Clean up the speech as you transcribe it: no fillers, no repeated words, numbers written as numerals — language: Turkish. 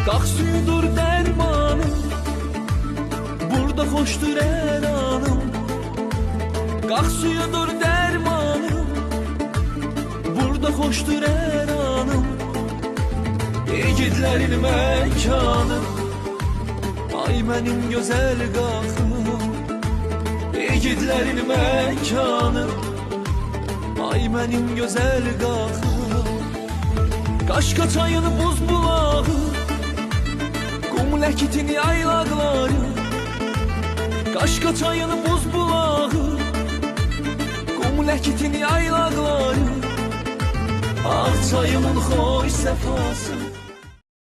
Dağ suyudur dermanım, burada hoşdur her anım. Dağ suyudur dermanım, burada hoşdur her anım. Yiğitlerin mekanı, ay benim güzel qağım. Yiğitlerin mekanı, ay benim güzel qağım. Qaşqa çayını buz bulağı, qum ləkitini yaylaqları. Qaşqa çayını buz bulağı, qum ləkitini yaylaqları. Ağ çayımın xoş səfası,